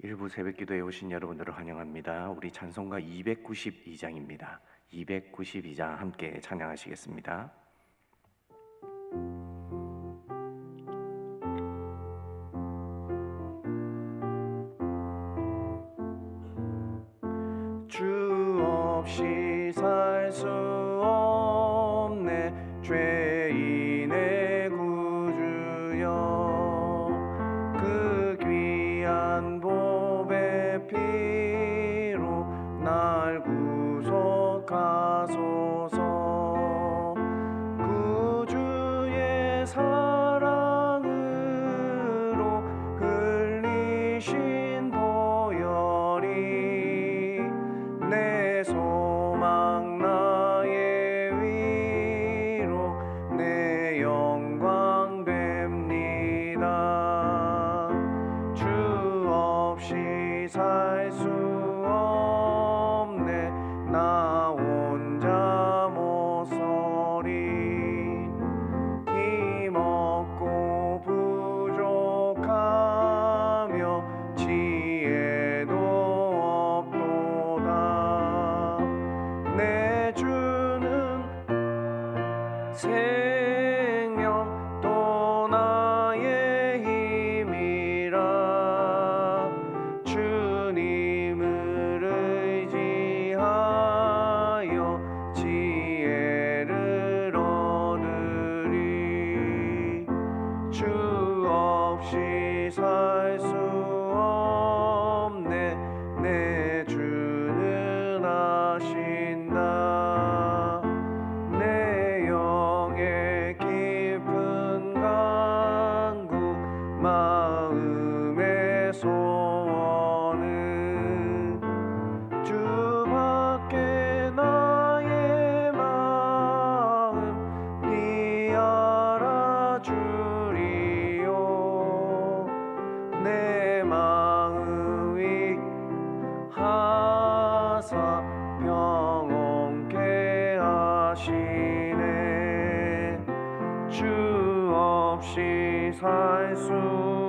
일부 새벽기도에 오신 여러분들을 환영합니다. 우리 찬송가 292장입니다. 292장 함께 찬양하시겠습니다. 주 없이 살 수 없네 죄인의 구주여, 그 귀한 보배 피로 날 구속하소서. 구주의 사랑으로 흘리신 보혈이 내 소망 나의 위로 내 영광 됩니다. 주 없이 살 수 없네 나 혼자 못 서리. 힘없고 부족하며 지혜도 없도다. 내 주는 생명 또 나의 힘이라. 주님을 의지하여 지혜를 얻으리. 주 없이 살 수 없네 내 주는 아신다. 내 영의 깊은 간구 마음의 소원은 주밖에 나의 마음 네 알아주리요. 내 마음이 하사 평온케 하시네. 주 없이 살 수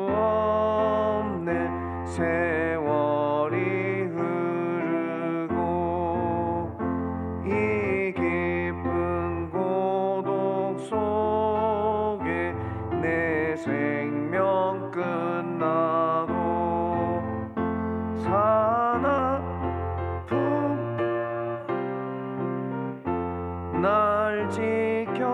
없네 세월이 흐르고 이 깊은 고독 속에 내 생명 끝나도 사나품 날 지켜주시니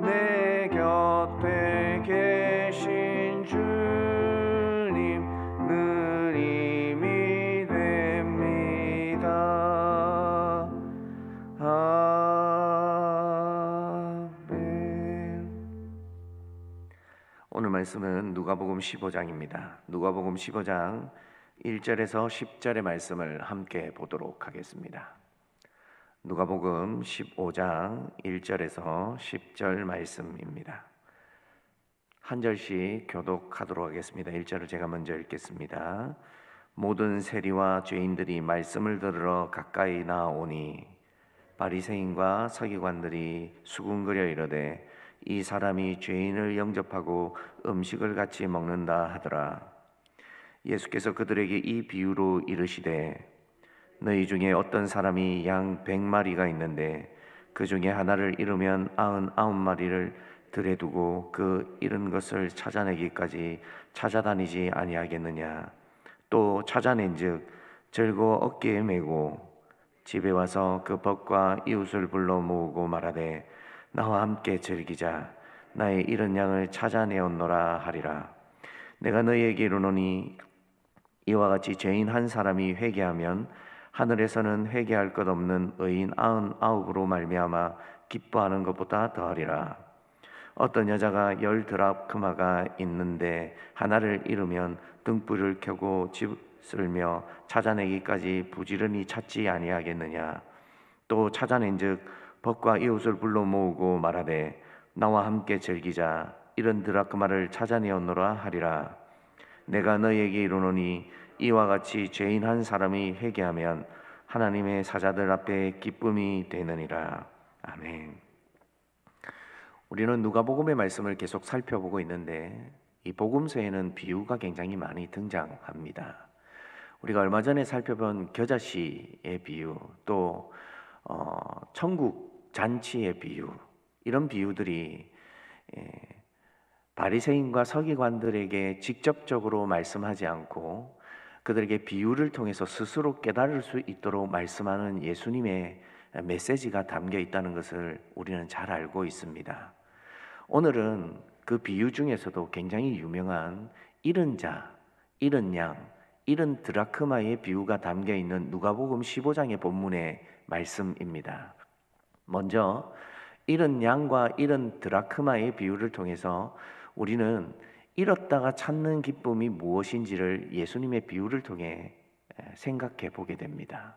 내 곁에 계신 주님 늘 힘이 됩니다. 아멘. 오늘 말씀은 누가복음 15장입니다. 누가복음 15장 1절에서 10절의 말씀을 함께 보도록 하겠습니다. 누가복음 15장 1절에서 10절 말씀입니다. 한 절씩 교독하도록 하겠습니다. 1절을 제가 먼저 읽겠습니다. 모든 세리와 죄인들이 말씀을 들으러 가까이 나오니 바리새인과 서기관들이 수군거려 이르되 이 사람이 죄인을 영접하고 음식을 같이 먹는다 하더라. 예수께서 그들에게 이 비유로 이르시되 너희 중에 어떤 사람이 양 100마리가 있는데 그 중에 하나를 잃으면 99마리를 들에 두고 그 잃은 것을 찾아내기까지 찾아다니지 아니하겠느냐. 또 찾아낸즉 들고 어깨에 메고 집에 와서 그 벗과 이웃을 불러 모으고 말하되 나와 함께 즐기자. 나의 잃은 양을 찾아내었노라 하리라. 내가 너희에게 이르노니 이와 같이 죄인 한 사람이 회개하면 하늘에서는 회개할 것 없는 의인 99으로 말미암아 기뻐하는 것보다 더하리라. 어떤 여자가 10 드라크마가 있는데 하나를 잃으면 등불을 켜고 집을며 찾아내기까지 부지런히 찾지 아니하겠느냐. 또 찾아낸즉 벗과 이웃을 불러 모으고 말하되 나와 함께 즐기자. 이런 드라크마를 찾아내었노라 하리라. 내가 너희에게 이르노니 이와 같이 죄인 한 사람이 회개하면 하나님의 사자들 앞에 기쁨이 되느니라. 아멘. 우리는 누가복음의 말씀을 계속 살펴보고 있는데 이 복음서에는 비유가 굉장히 많이 등장합니다. 우리가 얼마 전에 살펴본 겨자씨의 비유, 또 천국 잔치의 비유, 이런 비유들이 바리새인과 서기관들에게 직접적으로 말씀하지 않고 그들에게 비유를 통해서 스스로 깨달을 수 있도록 말씀하는 예수님의 메시지가 담겨 있다는 것을 우리는 잘 알고 있습니다. 오늘은 그 비유 중에서도 굉장히 유명한 잃은 자, 잃은 양, 잃은 드라크마의 비유가 담겨 있는 누가복음 15장의 본문의 말씀입니다. 먼저 잃은 양과 잃은 드라크마의 비유를 통해서 우리는 잃었다가 찾는 기쁨이 무엇인지를 예수님의 비유를 통해 생각해 보게 됩니다.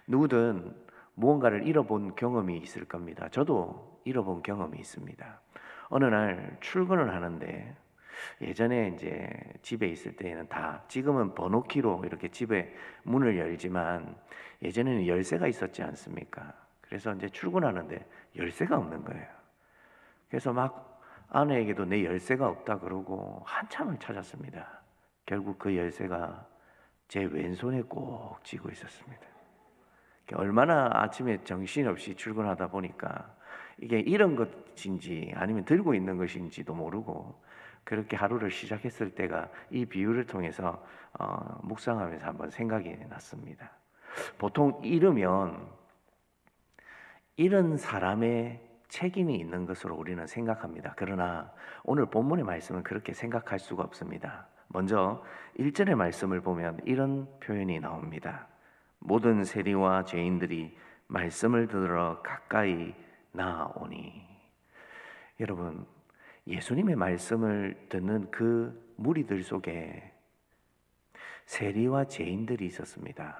누구든 무언가를 잃어본 경험이 있을 겁니다. 저도 잃어본 경험이 있습니다. 어느 날 출근을 하는데 예전에 이제 집에 있을 때에는 지금은 번호키로 이렇게 집에 문을 열지만 예전에는 열쇠가 있었지 않습니까? 그래서 이제 출근하는데 열쇠가 없는 거예요. 그래서 막 아내에게도 내 열쇠가 없다 그러고 한참을 찾았습니다. 결국 그 열쇠가 제 왼손에 꼭 쥐고 있었습니다. 얼마나 아침에 정신없이 출근하다 보니까 이게 잃은 것인지 아니면 들고 있는 것인지도 모르고 그렇게 하루를 시작했을 때가 이 비유를 통해서 묵상하면서 한번 생각이 났습니다. 보통 잃으면 잃은 사람의 책임이 있는 것으로 우리는 생각합니다. 그러나 오늘 본문의 말씀은 그렇게 생각할 수가 없습니다. 먼저 1절의 말씀을 보면 이런 표현이 나옵니다. 모든 세리와 죄인들이 말씀을 들으러 가까이 나오니. 여러분, 예수님의 말씀을 듣는 그 무리들 속에 세리와 죄인들이 있었습니다.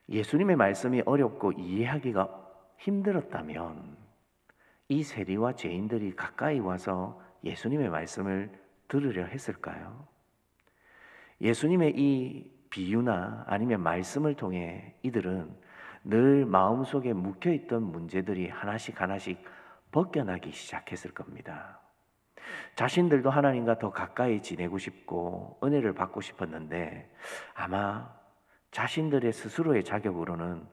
예수님의 말씀이 어렵고 이해하기가 힘들었다면 이 세리와 죄인들이 가까이 와서 예수님의 말씀을 들으려 했을까요? 예수님의 이 비유나 아니면 말씀을 통해 이들은 늘 마음속에 묵혀있던 문제들이 하나씩 벗겨나기 시작했을 겁니다. 자신들도 하나님과 더 가까이 지내고 싶고 은혜를 받고 싶었는데 아마 자신들의 스스로의 자격으로는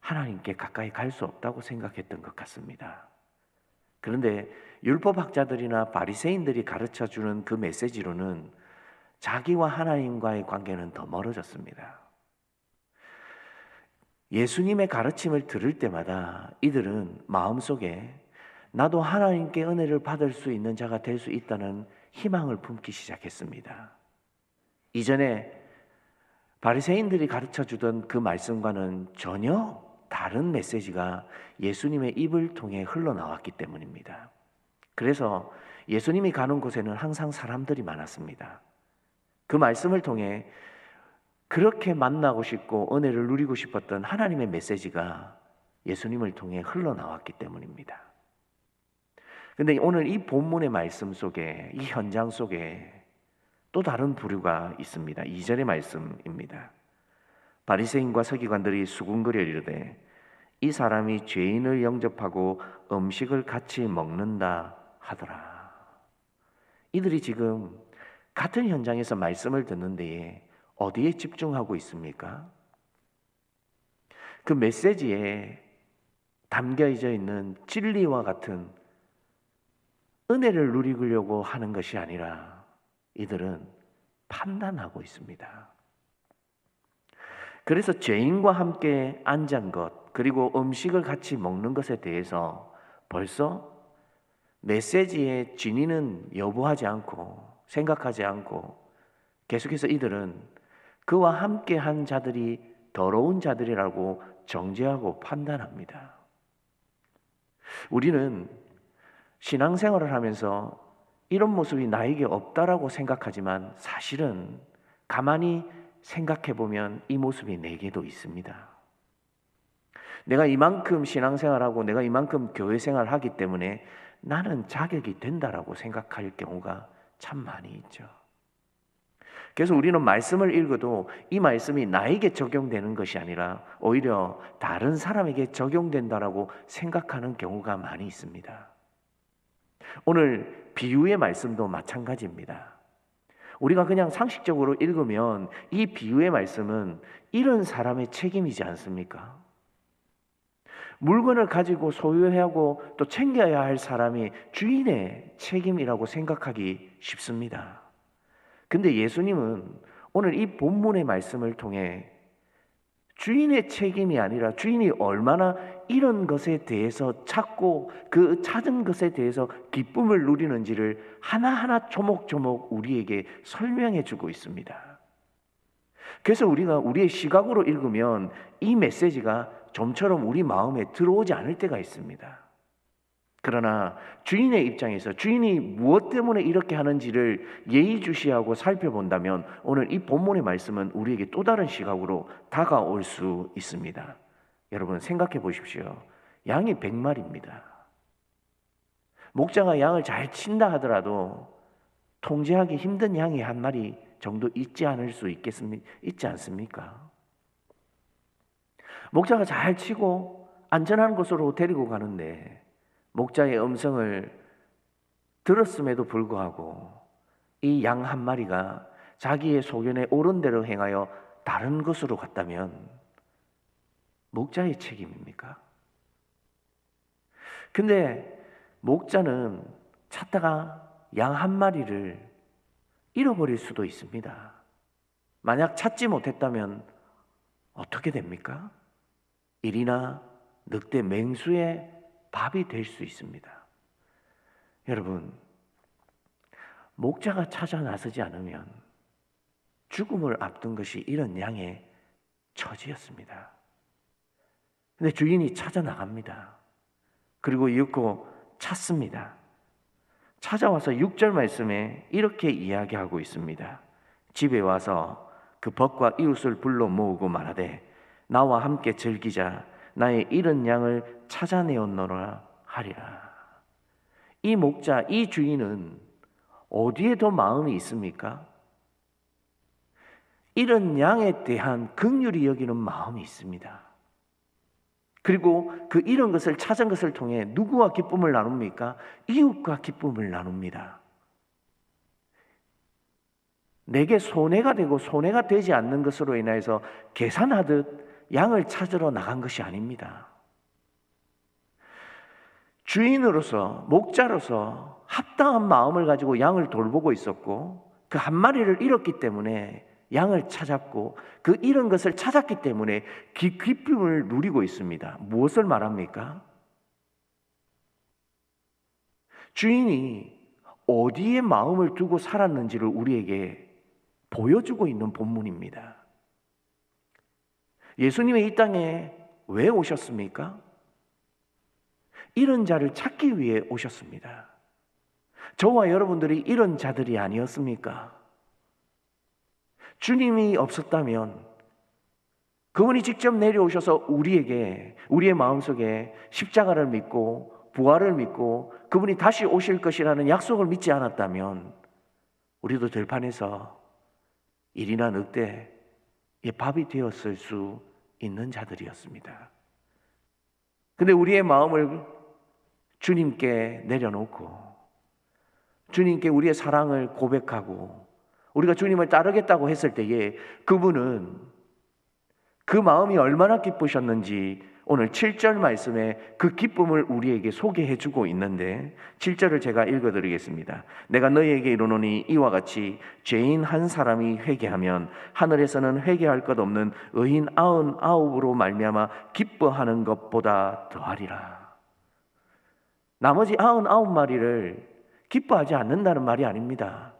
하나님께 가까이 갈 수 없다고 생각했던 것 같습니다. 그런데 율법학자들이나 바리새인들이 가르쳐주는 그 메시지로는 자기와 하나님과의 관계는 더 멀어졌습니다. 예수님의 가르침을 들을 때마다 이들은 마음속에 나도 하나님께 은혜를 받을 수 있는 자가 될 수 있다는 희망을 품기 시작했습니다. 이전에 바리새인들이 가르쳐주던 그 말씀과는 전혀 다른 메시지가 예수님의 입을 통해 흘러나왔기 때문입니다. 그래서 예수님이 가는 곳에는 항상 사람들이 많았습니다. 그 말씀을 통해 그렇게 만나고 싶고 은혜를 누리고 싶었던 하나님의 메시지가 예수님을 통해 흘러나왔기 때문입니다. 그런데 오늘 이 본문의 말씀 속에, 이 현장 속에 또 다른 부류가 있습니다. 2절의 말씀입니다. 바리새인과 서기관들이 수군거려 이르되 이 사람이 죄인을 영접하고 음식을 같이 먹는다 하더라. 이들이 지금 같은 현장에서 말씀을 듣는 데에 어디에 집중하고 있습니까? 그 메시지에 담겨져 있는 진리와 같은 은혜를 누리려고 하는 것이 아니라 이들은 판단하고 있습니다. 그래서 죄인과 함께 앉은 것, 그리고 음식을 같이 먹는 것에 대해서 벌써 메시지의 진위는 여부하지 않고 생각하지 않고 계속해서 이들은 그와 함께 한 자들이 더러운 자들이라고 정죄하고 판단합니다. 우리는 신앙생활을 하면서 이런 모습이 나에게 없다라고 생각하지만 사실은 가만히 생각해 보면 이 모습이 내게도 있습니다. 내가 이만큼 신앙생활하고 내가 이만큼 교회생활을 하기 때문에 나는 자격이 된다라고 생각할 경우가 참 많이 있죠. 그래서 우리는 말씀을 읽어도 이 말씀이 나에게 적용되는 것이 아니라 오히려 다른 사람에게 적용된다라고 생각하는 경우가 많이 있습니다. 오늘 비유의 말씀도 마찬가지입니다. 우리가 그냥 상식적으로 읽으면 이 비유의 말씀은 이런 사람의 책임이지 않습니까? 물건을 가지고 소유하고 또 챙겨야 할 사람이 주인의 책임이라고 생각하기 쉽습니다. 근데 예수님은 오늘 이 본문의 말씀을 통해 주인의 책임이 아니라 주인이 얼마나 이런 것에 대해서 찾고 그 찾은 것에 대해서 기쁨을 누리는지를 하나하나 조목조목 우리에게 설명해 주고 있습니다. 그래서 우리가 우리의 시각으로 읽으면 이 메시지가 좀처럼 우리 마음에 들어오지 않을 때가 있습니다. 그러나 주인의 입장에서 주인이 무엇 때문에 이렇게 하는지를 예의주시하고 살펴본다면 오늘 이 본문의 말씀은 우리에게 또 다른 시각으로 다가올 수 있습니다. 여러분 생각해 보십시오. 양이 100마리입니다. 목자가 양을 잘 친다 하더라도 통제하기 힘든 양이 한 마리 정도 있지 않습니까? 목자가 잘 치고 안전한 곳으로 데리고 가는데 목자의 음성을 들었음에도 불구하고 이 양 한 마리가 자기의 소견에 옳은 대로 행하여 다른 곳으로 갔다면 목자의 책임입니까? 근데 목자는 찾다가 양 한 마리를 잃어버릴 수도 있습니다. 만약 찾지 못했다면 어떻게 됩니까? 일이나 늑대 맹수의 밥이 될 수 있습니다. 여러분, 목자가 찾아 나서지 않으면 죽음을 앞둔 것이 이런 양의 처지였습니다. 근데 주인이 찾아 나갑니다. 그리고 이윽고 찾습니다. 찾아와서 6절 말씀에 이렇게 이야기하고 있습니다. 집에 와서 그 벗과 이웃을 불러 모으고 말하되 나와 함께 즐기자. 나의 잃은 양을 찾아내었노라 하리라. 이 목자, 이 주인은 어디에 더 마음이 있습니까? 잃은 양에 대한 긍휼히 여기는 마음이 있습니다. 그리고 그 잃은 것을 찾은 것을 통해 누구와 기쁨을 나눕니까? 이웃과 기쁨을 나눕니다. 내게 손해가 되고 손해가 되지 않는 것으로 인해서 계산하듯 양을 찾으러 나간 것이 아닙니다. 주인으로서, 목자로서 합당한 마음을 가지고 양을 돌보고 있었고 그 한 마리를 잃었기 때문에 양을 찾았고 그 잃은 것을 찾았기 때문에 기쁨을 누리고 있습니다. 무엇을 말합니까? 주인이 어디에 마음을 두고 살았는지를 우리에게 보여주고 있는 본문입니다. 예수님이 이 땅에 왜 오셨습니까? 잃은 자를 찾기 위해 오셨습니다. 저와 여러분들이 잃은 자들이 아니었습니까? 주님이 없었다면 그분이 직접 내려오셔서 우리에게, 우리의 마음속에 십자가를 믿고 부활을 믿고 그분이 다시 오실 것이라는 약속을 믿지 않았다면 우리도 들판에서 일이나 늑대의 밥이 되었을 수 있는 자들이었습니다. 근데 우리의 마음을 주님께 내려놓고 주님께 우리의 사랑을 고백하고 우리가 주님을 따르겠다고 했을 때에 그분은 그 마음이 얼마나 기쁘셨는지 오늘 7절 말씀에 그 기쁨을 우리에게 소개해 주고 있는데 7절을 제가 읽어드리겠습니다. 내가 너희에게 이르노니 이와 같이 죄인 한 사람이 회개하면 하늘에서는 회개할 것 없는 의인 99으로 말미암아 기뻐하는 것보다 더하리라. 나머지 99마리를 기뻐하지 않는다는 말이 아닙니다.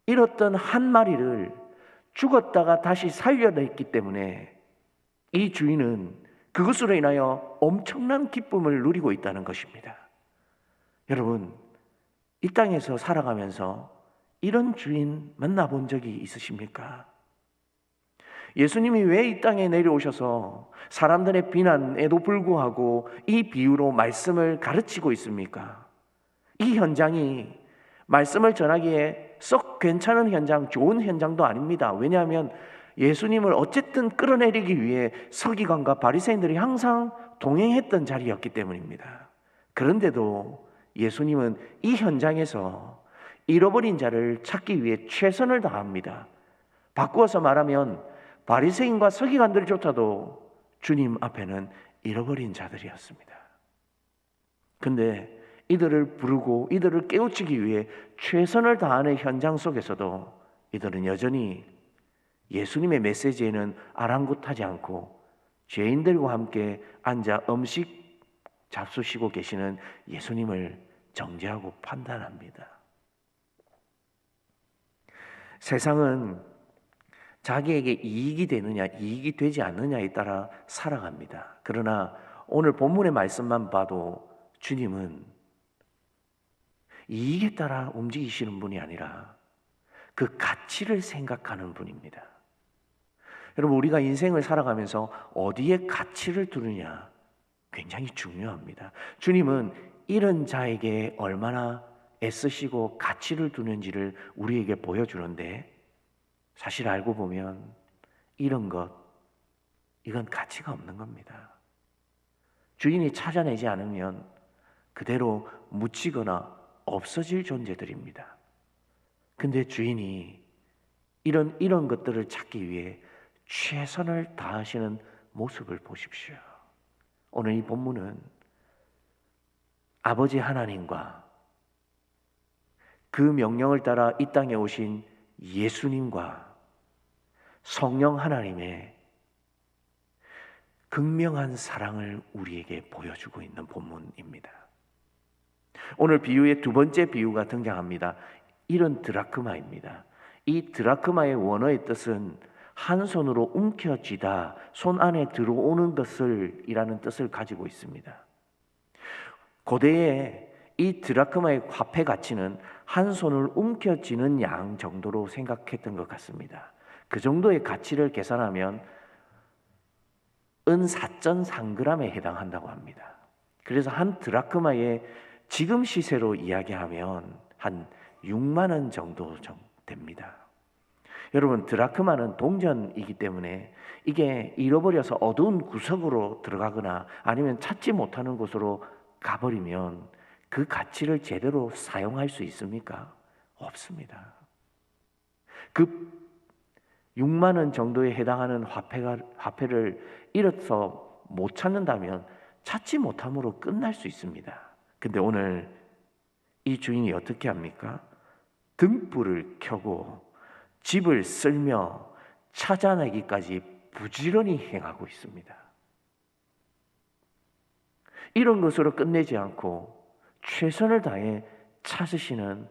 잃었던 한 마리를 죽었다가 다시 살려냈기 때문에 이 주인은 그것으로 인하여 엄청난 기쁨을 누리고 있다는 것입니다. 여러분, 이 땅에서 살아가면서 이런 주인 만나본 적이 있으십니까? 예수님이 왜 이 땅에 내려오셔서 사람들의 비난에도 불구하고 이 비유로 말씀을 가르치고 있습니까? 이 현장이 말씀을 전하기에 썩 괜찮은 현장, 좋은 현장도 아닙니다. 왜냐하면 예수님을 어쨌든 끌어내리기 위해 서기관과 바리새인들이 항상 동행했던 자리였기 때문입니다. 그런데도 예수님은 이 현장에서 잃어버린 자를 찾기 위해 최선을 다합니다. 바꾸어서 말하면 바리새인과 서기관들조차도 주님 앞에는 잃어버린 자들이었습니다. 근데 이들을 부르고 이들을 깨우치기 위해 최선을 다하는 현장 속에서도 이들은 여전히 예수님의 메시지에는 아랑곳하지 않고 죄인들과 함께 앉아 음식 잡수시고 계시는 예수님을 정죄하고 판단합니다. 세상은 자기에게 이익이 되느냐, 이익이 되지 않느냐에 따라 살아갑니다. 그러나 오늘 본문의 말씀만 봐도 주님은 이익에 따라 움직이시는 분이 아니라 그 가치를 생각하는 분입니다. 여러분, 우리가 인생을 살아가면서 어디에 가치를 두느냐 굉장히 중요합니다. 주님은 이런 자에게 얼마나 애쓰시고 가치를 두는지를 우리에게 보여주는데, 사실 알고 보면 이런 것, 이건 가치가 없는 겁니다. 주인이 찾아내지 않으면 그대로 묻히거나 없어질 존재들입니다. 근데 주인이 이런 것들을 찾기 위해 최선을 다하시는 모습을 보십시오. 오늘 이 본문은 아버지 하나님과 그 명령을 따라 이 땅에 오신 예수님과 성령 하나님의 극명한 사랑을 우리에게 보여주고 있는 본문입니다. 오늘 비유의 두 번째 비유가 등장합니다. 이런 드라크마입니다. 이 드라크마의 원어의 뜻은 한 손으로 움켜쥐다, 손 안에 들어오는 것을 이라는 뜻을 가지고 있습니다. 고대에 이 드라크마의 화폐 가치는 한 손을 움켜쥐는 양 정도로 생각했던 것 같습니다. 그 정도의 가치를 계산하면 은 4.3g에 해당한다고 합니다. 그래서 한 드라크마의 지금 시세로 이야기하면 한 6만 원 정도 됩니다. 여러분, 드라크마는 동전이기 때문에 이게 잃어버려서 어두운 구석으로 들어가거나 아니면 찾지 못하는 곳으로 가버리면 그 가치를 제대로 사용할 수 있습니까? 없습니다. 그 6만 원 정도에 해당하는 화폐를 잃어서 못 찾는다면 찾지 못함으로 끝날 수 있습니다. 근데 오늘 이 주인이 어떻게 합니까? 등불을 켜고 집을 쓸며 찾아내기까지 부지런히 행하고 있습니다. 이런 것으로 끝내지 않고 최선을 다해 찾으시는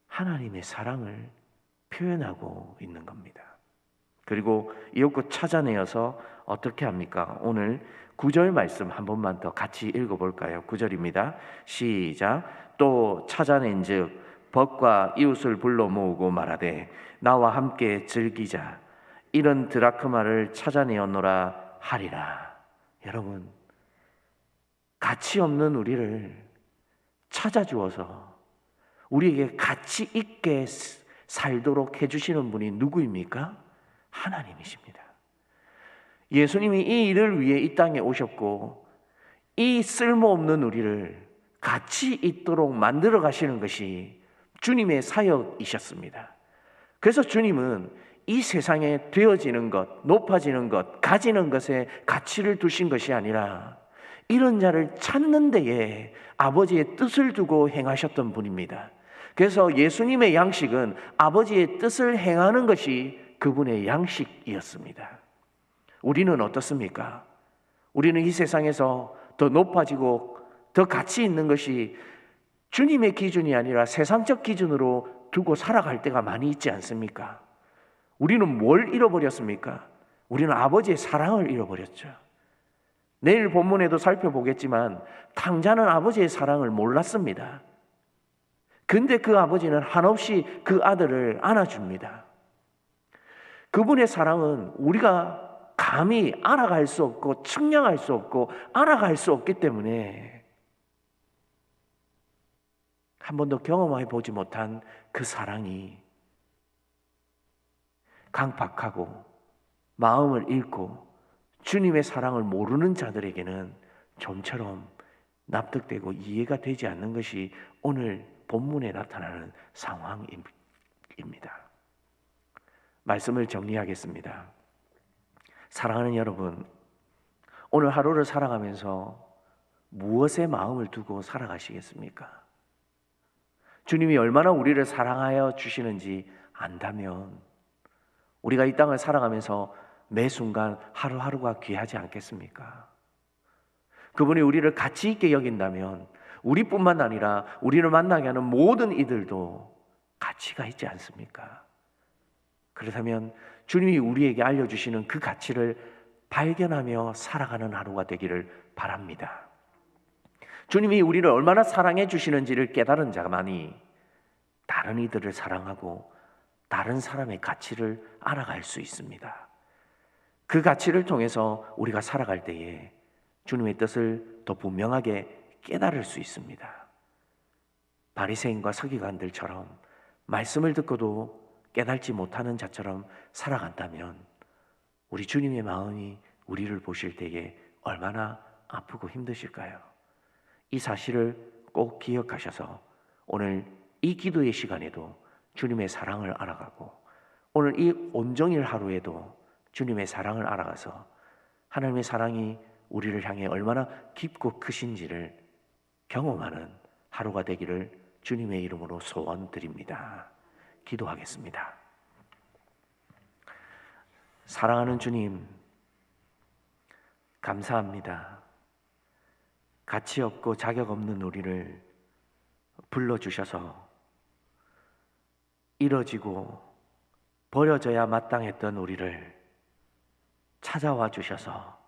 하나님의 사랑을 표현하고 있는 겁니다. 그리고 이윽고 찾아내어서 어떻게 합니까? 오늘 9절 말씀 한 번만 더 같이 읽어볼까요? 9절입니다. 시작. 또 찾아낸즉 벗과 이웃을 불러 모으고 말하되 나와 함께 즐기자. 이런 드라크마를 찾아내었노라 하리라. 여러분, 가치 없는 우리를 찾아주어서 우리에게 가치 있게 살도록 해주시는 분이 누구입니까? 하나님이십니다. 예수님이 이 일을 위해 이 땅에 오셨고 이 쓸모없는 우리를 가치 있도록 만들어 가시는 것이 주님의 사역이셨습니다. 그래서 주님은 이 세상에 되어지는 것, 높아지는 것, 가지는 것에 가치를 두신 것이 아니라 이런 자를 찾는 데에 아버지의 뜻을 두고 행하셨던 분입니다. 그래서 예수님의 양식은 아버지의 뜻을 행하는 것이 그분의 양식이었습니다. 우리는 어떻습니까? 우리는 이 세상에서 더 높아지고 더 가치 있는 것이 주님의 기준이 아니라 세상적 기준으로 두고 살아갈 때가 많이 있지 않습니까? 우리는 뭘 잃어버렸습니까? 우리는 아버지의 사랑을 잃어버렸죠. 내일 본문에도 살펴보겠지만 탕자는 아버지의 사랑을 몰랐습니다. 근데 그 아버지는 한없이 그 아들을 안아줍니다. 그분의 사랑은 우리가 감히 알아갈 수 없고 측량할 수 없고 알아갈 수 없기 때문에 한 번도 경험해 보지 못한 그 사랑이 강박하고 마음을 잃고 주님의 사랑을 모르는 자들에게는 좀처럼 납득되고 이해가 되지 않는 것이 오늘 본문에 나타나는 상황입니다. 말씀을 정리하겠습니다. 사랑하는 여러분, 오늘 하루를 살아가면서 무엇에 마음을 두고 살아가시겠습니까? 주님이 얼마나 우리를 사랑하여 주시는지 안다면 우리가 이 땅을 살아가면서 매 순간 하루하루가 귀하지 않겠습니까? 그분이 우리를 가치 있게 여긴다면 우리뿐만 아니라 우리를 만나게 하는 모든 이들도 가치가 있지 않습니까? 그렇다면 주님이 우리에게 알려주시는 그 가치를 발견하며 살아가는 하루가 되기를 바랍니다. 주님이 우리를 얼마나 사랑해 주시는지를 깨달은 자만이 다른 이들을 사랑하고 다른 사람의 가치를 알아갈 수 있습니다. 그 가치를 통해서 우리가 살아갈 때에 주님의 뜻을 더 분명하게 깨달을 수 있습니다. 바리새인과 서기관들처럼 말씀을 듣고도 깨달지 못하는 자처럼 살아간다면 우리 주님의 마음이 우리를 보실 때에 얼마나 아프고 힘드실까요? 이 사실을 꼭 기억하셔서 오늘 이 기도의 시간에도 주님의 사랑을 알아가고 오늘 이 온종일 하루에도 주님의 사랑을 알아가서 하나님의 사랑이 우리를 향해 얼마나 깊고 크신지를 경험하는 하루가 되기를 주님의 이름으로 소원드립니다. 기도하겠습니다. 사랑하는 주님, 감사합니다. 가치 없고 자격 없는 우리를 불러주셔서 잃어지고 버려져야 마땅했던 우리를 찾아와 주셔서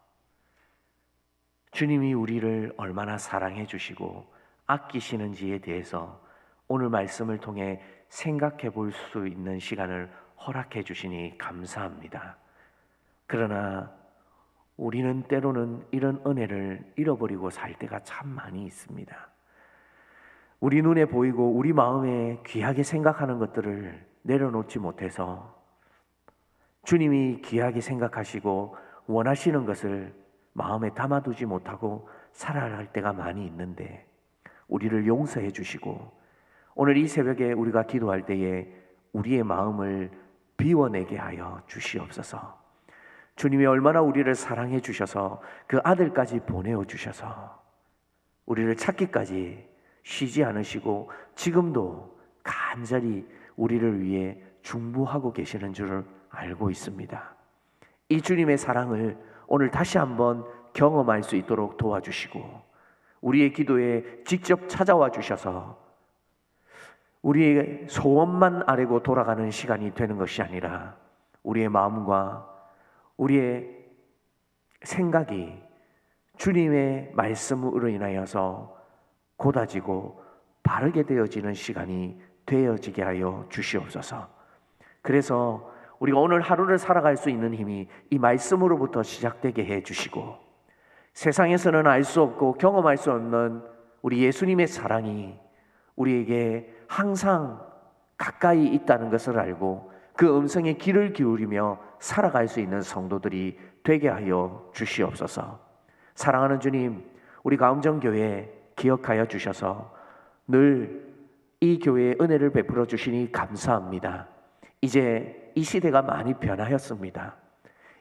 주님이 우리를 얼마나 사랑해 주시고 아끼시는지에 대해서 오늘 말씀을 통해 생각해 볼 수 있는 시간을 허락해 주시니 감사합니다. 그러나 우리는 때로는 이런 은혜를 잃어버리고 살 때가 참 많이 있습니다. 우리 눈에 보이고 우리 마음에 귀하게 생각하는 것들을 내려놓지 못해서 주님이 귀하게 생각하시고 원하시는 것을 마음에 담아두지 못하고 살아갈 때가 많이 있는데 우리를 용서해 주시고 오늘 이 새벽에 우리가 기도할 때에 우리의 마음을 비워내게 하여 주시옵소서. 주님이 얼마나 우리를 사랑해 주셔서 그 아들까지 보내어 주셔서 우리를 찾기까지 쉬지 않으시고 지금도 간절히 우리를 위해 중보하고 계시는 줄을 알고 있습니다. 이 주님의 사랑을 오늘 다시 한번 경험할 수 있도록 도와주시고 우리의 기도에 직접 찾아와 주셔서 우리의 소원만 아뢰고 돌아가는 시간이 되는 것이 아니라 우리의 마음과 우리의 생각이 주님의 말씀으로 인하여서 곧아지고 바르게 되어지는 시간이 되어지게 하여 주시옵소서. 그래서 우리가 오늘 하루를 살아갈 수 있는 힘이 이 말씀으로부터 시작되게 해 주시고 세상에서는 알 수 없고 경험할 수 없는 우리 예수님의 사랑이 우리에게 항상 가까이 있다는 것을 알고 그 음성에 귀를 기울이며 살아갈 수 있는 성도들이 되게 하여 주시옵소서. 사랑하는 주님, 우리 가음정교회 기억하여 주셔서 늘 이 교회에 은혜를 베풀어 주시니 감사합니다. 이제 이 시대가 많이 변하였습니다.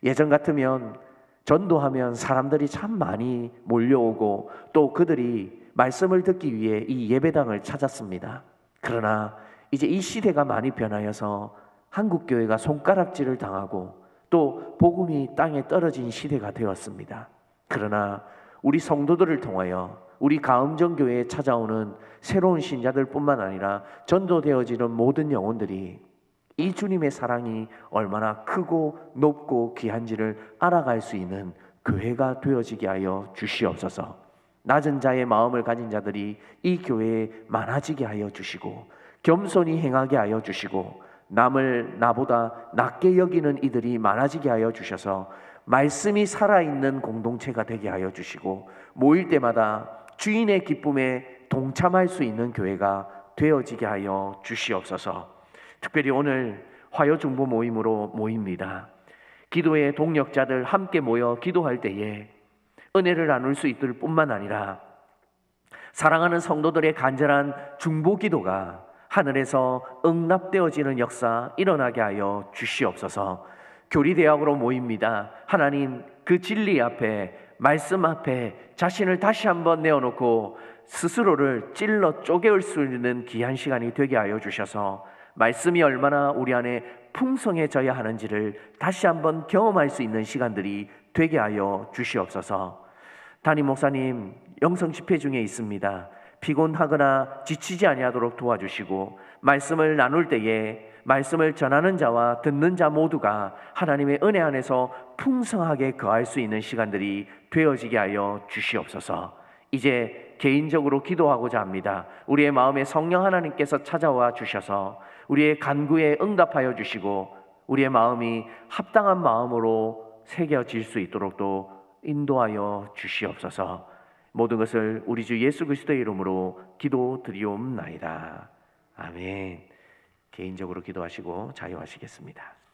예전 같으면 전도하면 사람들이 참 많이 몰려오고 또 그들이 말씀을 듣기 위해 이 예배당을 찾았습니다. 그러나 이제 이 시대가 많이 변하여서 한국교회가 손가락질을 당하고 또 복음이 땅에 떨어진 시대가 되었습니다. 그러나 우리 성도들을 통하여 우리 가음정교회에 찾아오는 새로운 신자들 뿐만 아니라 전도되어지는 모든 영혼들이 이 주님의 사랑이 얼마나 크고 높고 귀한지를 알아갈 수 있는 교회가 되어지게 하여 주시옵소서. 낮은 자의 마음을 가진 자들이 이 교회에 많아지게 하여 주시고 겸손히 행하게 하여 주시고 남을 나보다 낮게 여기는 이들이 많아지게 하여 주셔서 말씀이 살아있는 공동체가 되게 하여 주시고 모일 때마다 주인의 기쁨에 동참할 수 있는 교회가 되어지게 하여 주시옵소서. 특별히 오늘 화요중보 모임으로 모입니다. 기도의 동력자들 함께 모여 기도할 때에 은혜를 나눌 수 있을 뿐만 아니라 사랑하는 성도들의 간절한 중보 기도가 하늘에서 응답되어지는 역사 일어나게 하여 주시옵소서. 교리대학으로 모입니다. 하나님, 그 진리 앞에, 말씀 앞에 자신을 다시 한번 내어놓고 스스로를 찔러 쪼개올 수 있는 귀한 시간이 되게 하여 주셔서 말씀이 얼마나 우리 안에 풍성해져야 하는지를 다시 한번 경험할 수 있는 시간들이 되게 하여 주시옵소서. 담임 목사님 영성 집회 중에 있습니다. 피곤하거나 지치지 아니하도록 도와주시고, 말씀을 나눌 때에 말씀을 전하는 자와 듣는 자 모두가 하나님의 은혜 안에서 풍성하게 거할 수 있는 시간들이 되어지게 하여 주시옵소서. 이제 개인적으로 기도하고자 합니다. 우리의 마음에 성령 하나님께서 찾아와 주셔서 우리의 간구에 응답하여 주시고, 우리의 마음이 합당한 마음으로 새겨질 수 있도록 또 인도하여 주시옵소서. 모든 것을 우리 주 예수 그리스도의 이름으로 기도드리옵나이다. 아멘. 개인적으로 기도하시고 자유하시겠습니다.